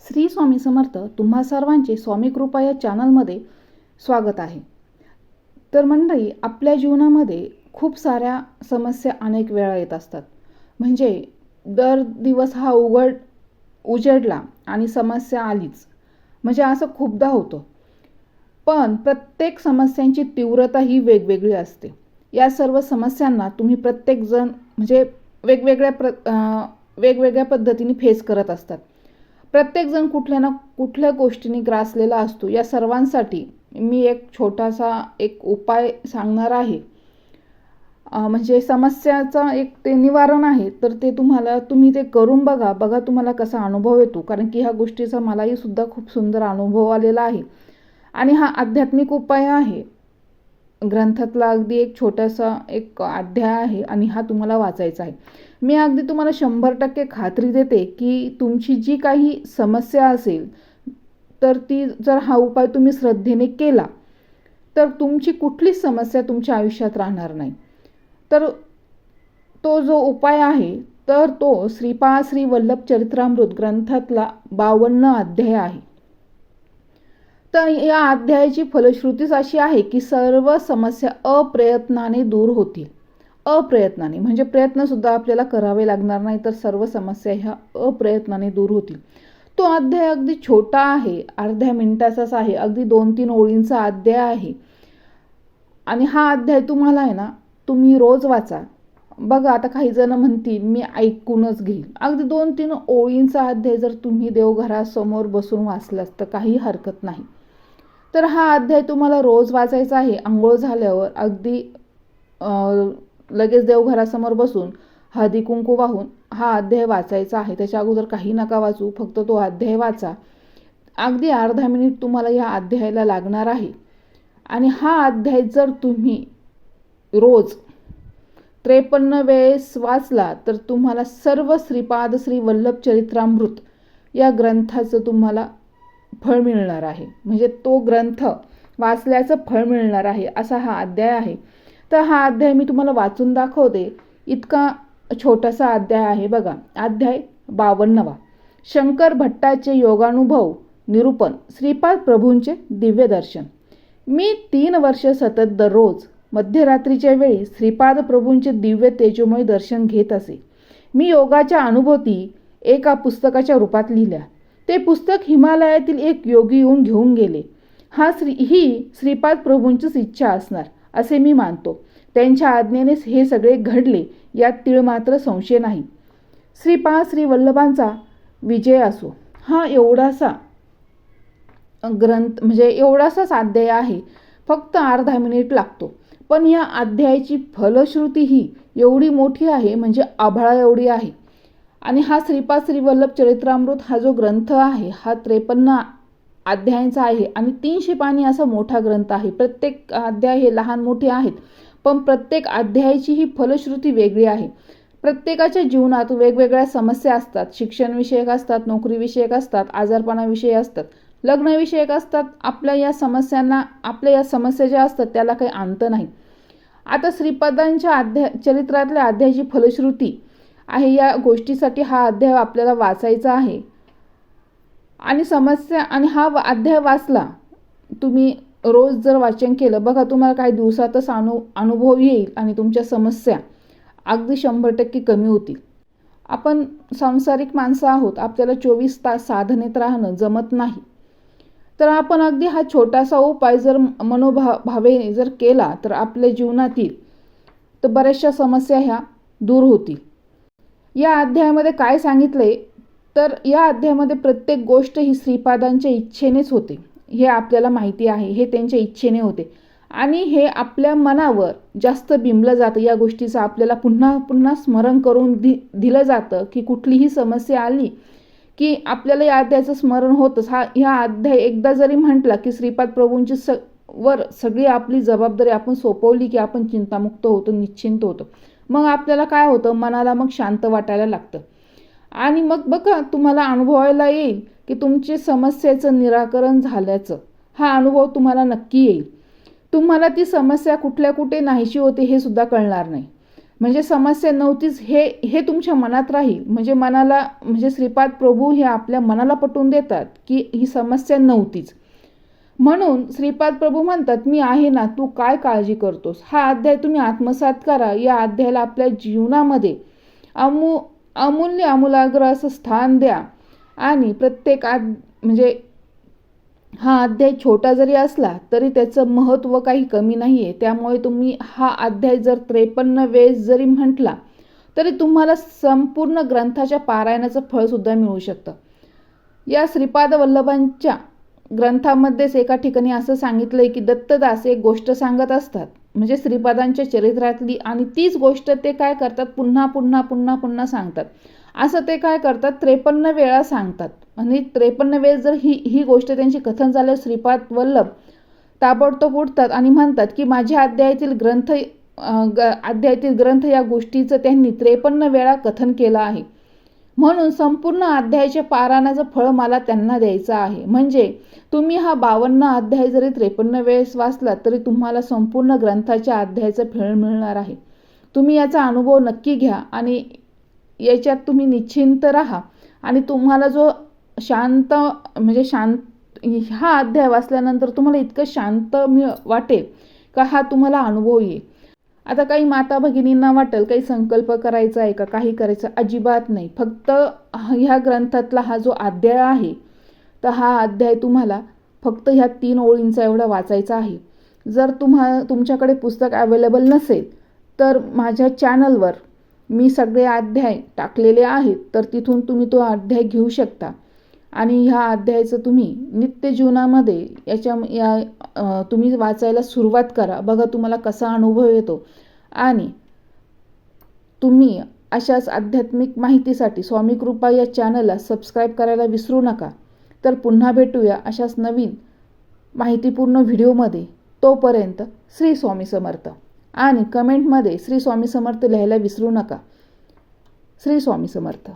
श्री स्वामी समर्थ. तुम्हा सर्वांचे स्वामी कृपा या चॅनलमध्ये स्वागत आहे. तर मंडळी, आपल्या जीवनामध्ये खूप साऱ्या समस्या अनेक वेळा येत असतात. म्हणजे दर दिवस हा उजेडला आणि समस्या आलीच, म्हणजे असं खूपदा होतं. पण प्रत्येक समस्यांची तीव्रता ही वेगवेगळी असते. या सर्व समस्यांना तुम्ही प्रत्येकजण म्हणजे वेगवेगळ्या पद्धतीने फेस करत असतात. प्रत्येकजण कुठल्या ना कुठल्या गोष्टीने ग्रासलेला असतो. या सर्वांसाठी मी एक छोटासा उपाय सांगणार आहे. म्हणजे समस्याचा एक ते निवारण आहे. तर ते तुम्ही ते करून बघा तुम्हाला कसा अनुभव येतो. कारण की ह्या गोष्टीचा मलाही सुद्धा खूप सुंदर अनुभव आलेला आहे. आणि हा आध्यात्मिक उपाय आहे. ग्रंथातला अगदी एक छोटासा अध्याय आहे आणि हा तुम्हाला वाचायचा आहे. मी अगदी तुम्हाला 100% खात्री देते की तुमची जी काही समस्या असेल तर ती जर हा उपाय तुम्ही श्रद्धेने केला तर तुमची कुठलीच समस्या तुमच्या आयुष्यात राहणार नाही. तर तो जो उपाय आहे तर तो श्रीपाद श्री वल्लभ चरित्रामृत ग्रंथातला 52 अध्याय आहे. तर या अध्यायाची फलश्रुतीच अशी आहे की सर्व समस्या अप्रयत्नाने दूर होतील. अप्रयत्नाने म्हणजे प्रयत्न सुद्धा आपल्याला करावे लागणार नाही, तर सर्व समस्या ह्या अप्रयत्नाने दूर होतील. तो अध्याय अगदी छोटा आहे, अर्ध्या मिनिटाचाच आहे, अगदी 2-3 ओळींचा अध्याय आहे. आणि हा अध्याय तुम्हाला आहे ना, तुम्ही रोज वाचा. बघा, आता काही जण म्हणतील मी ऐकूनच घेईल. अगदी 2-3 ओळींचा अध्याय जर तुम्ही देवघरासमोर बसून वाचलात तर काही हरकत नाही. तर हा अध्याय तुम्हाला रोज वाचायचा आहे. आंघोळ झाल्यावर अगदी लगेच देवघरासमोर बसून हळदी कुंकू वाहून हा अध्याय वाचायचा आहे. त्याच्या अगोदर काही नका वाचू, फक्त तो अध्याय वाचा. अगदी अर्धा मिनिट तुम्हाला या अध्यायाला लागणार आहे. आणि हा अध्याय जर तुम्ही रोज 53 वेळेस वाचला तर तुम्हाला सर्व श्रीपाद श्री वल्लभ चरित्रामृत या ग्रंथाचं तुम्हाला फळ मिळणार आहे. म्हणजे तो ग्रंथ वाचल्याचं फळ मिळणार आहे, असा हा अध्याय आहे. तर हा अध्याय मी तुम्हाला वाचून दाखवते. इतका छोटासा अध्याय आहे. बघा, अध्याय 52. शंकर भट्टाचे योगानुभव निरूपण, श्रीपाद प्रभूंचे दिव्य दर्शन. मी 3 वर्ष सतत दररोज मध्यरात्रीच्या वेळी श्रीपाद प्रभूंचे दिव्य तेजोमय दर्शन घेत असे. मी योगाच्या अनुभूती एका पुस्तकाच्या रूपात लिहिल्या. ते पुस्तक हिमालयातील एक योगी येऊन घेऊन गेले. ही श्रीपाद प्रभूंचीच इच्छा असणार असे मी मानतो. त्यांच्या आज्ञेनेच हे सगळे घडले, यात तीळ मात्र संशय नाही. श्रीपाद श्री वल्लभांचा विजय असो. हा एवढासा ग्रंथ म्हणजे एवढासाच अध्याय आहे. फक्त अर्धा मिनिट लागतो. पण या अध्यायाची फलश्रुती ही एवढी मोठी आहे, म्हणजे आभाळा एवढी आहे. आणि हा श्रीपाद श्री वल्लभ चरित्रामृत हा जो ग्रंथ आहे हा 53 अध्यायांचा आहे आणि 300 पानी असा मोठा ग्रंथ आहे. प्रत्येक अध्याय हे लहान मोठे आहेत, पण प्रत्येक अध्यायाची ही फलश्रुती वेगळी आहे. प्रत्येकाच्या जीवनात वेगवेगळ्या समस्या असतात. शिक्षणविषयक असतात, नोकरीविषयक असतात, आजारपणाविषयी असतात, लग्नविषयक असतात. आपल्या या समस्या ज्या असतात त्याला काही अंत नाही. आता श्रीपादांच्या चरित्रातल्या अध्यायाची फलश्रुती आहे. या गोष्टीसाठी हा अध्याय आपल्याला वाचायचा आहे. आणि हा अध्याय वाचला तुम्ही रोज जर वाचन केलं, बघा तुम्हाला काही दिवसातच अनुभव येईल आणि तुमच्या समस्या अगदी 100% कमी होतील. आपण सांसारिक माणसं आहोत, आपल्याला 24 तास साधनेत राहणं जमत नाही. तर आपण अगदी हा छोटासा उपाय जर मनोभावेने जर केला तर आपल्या जीवनातील तर बऱ्याचशा समस्या ह्या दूर होतील. या अध्यायामध्ये काय सांगितलंय तर या अध्यायामध्ये प्रत्येक गोष्ट ही श्रीपादांच्या इच्छेनेच होते. हे आपल्याला माहिती आहे. हे त्यांच्या इच्छेने होते आणि हे आपल्या मनावर जास्त बिंबलं जातं. या गोष्टीचं आपल्याला पुन्हा पुन्हा स्मरण करून दिलं जातं की कुठलीही समस्या आली की आपल्याला या अध्यायाचं स्मरण होतंच. ह्या अध्याय एकदा जरी म्हटला की श्रीपाद प्रभूंची वर सगळी आपली जबाबदारी आपण सोपवली की आपण चिंतामुक्त होतो, निश्चिंत होतो. मग आपल्याला काय होतं, मनाला मग शांत वाटायला लागतं. आणि मग बघा तुम्हाला अनुभवायला येईल की तुमच्या समस्येचं निराकरण झाल्याचं हा अनुभव तुम्हाला नक्की येईल. तुम्हाला ती समस्या कुठे नाहीशी होते हे सुद्धा कळणार नाही. म्हणजे समस्या नव्हतीच हे तुमच्या मनात राहील. म्हणजे मनाला म्हणजे श्रीपाद प्रभू हे आपल्या मनाला पटवून देतात की ही समस्या नव्हतीच. म्हणून श्रीपाद प्रभू म्हणतात, मी आहे ना, तू काय काळजी करतोस. हा अध्याय तुम्ही आत्मसात करा. या अध्यायाला आपल्या जीवनामध्ये अमूल्य आमूलाग्र असं स्थान द्या. आणि प्रत्येक म्हणजे हा अध्याय छोटा जरी असला तरी त्याचं महत्त्व काही कमी नाही आहे. त्यामुळे तुम्ही हा अध्याय जर 53 वेळेस जरी म्हटला तरी तुम्हाला संपूर्ण ग्रंथाच्या पारायणाचं फळसुद्धा मिळू शकतं. या श्रीपाद वल्लभांच्या ग्रंथामध्येच एका ठिकाणी असं सांगितलंय की दत्तदास एक गोष्ट सांगत असतात, म्हणजे श्रीपादांच्या चरित्रातली, आणि तीच गोष्ट ते काय करतात, पुन्हा पुन्हा पुन्हा पुन्हा सांगतात. असं ते काय करतात, 53 वेळा सांगतात. आणि 53 वेळेस जर ही गोष्ट त्यांची कथन झाल्यास श्रीपाद वल्लभ ताबडतोब उठतात आणि म्हणतात की माझ्या अध्यायातील ग्रंथ या गोष्टीचं त्यांनी 53 वेळा कथन केलं आहे. म्हणून संपूर्ण अध्यायाच्या पारायणाचं फळ मला त्यांना द्यायचं आहे. म्हणजे तुम्ही हा 52 अध्याय जरी 53 वेळेस वाचला तरी तुम्हाला संपूर्ण ग्रंथाच्या अध्यायाचं फळ मिळणार आहे. तुम्ही याचा अनुभव नक्की घ्या आणि याच्यात तुम्ही निश्चिंत राहा. आणि तुम्हाला जो शांत हा अध्याय वाचल्यानंतर तुम्हाला इतकं शांत वाटेल का हा तुम्हाला अनुभव येईल. आता काही माता भगिनींना वाटेल काही संकल्प करायचा आहे का, काही करायचं, अजिबात नाही. फक्त ह्या ग्रंथातला हा जो अध्याय आहे तर हा अध्याय तुम्हाला फक्त ह्या 3 ओळींचा एवढा वाचायचा आहे. जर तुमच्याकडे पुस्तक अवेलेबल नसेल तर माझ्या चॅनलवर मी सगळे अध्याय टाकलेले आहेत, तर तिथून तुम्ही तो अध्याय घेऊ शकता. आणि ह्या अध्यायाचं तुम्ही नित्य जीवनामध्ये तुम्ही वाचायला सुरुवात करा. बघा तुम्हाला कसा अनुभव येतो. आणि तुम्ही अशाच आध्यात्मिक माहितीसाठी स्वामी कृपा या चॅनलला सबस्क्राईब करायला विसरू नका. तर पुन्हा भेटूया अशाच नवीन माहितीपूर्ण व्हिडिओमध्ये. तोपर्यंत श्री स्वामी समर्थ. आणि कमेंटमध्ये श्री स्वामी समर्थ लिहायला विसरू नका. श्री स्वामी समर्थ.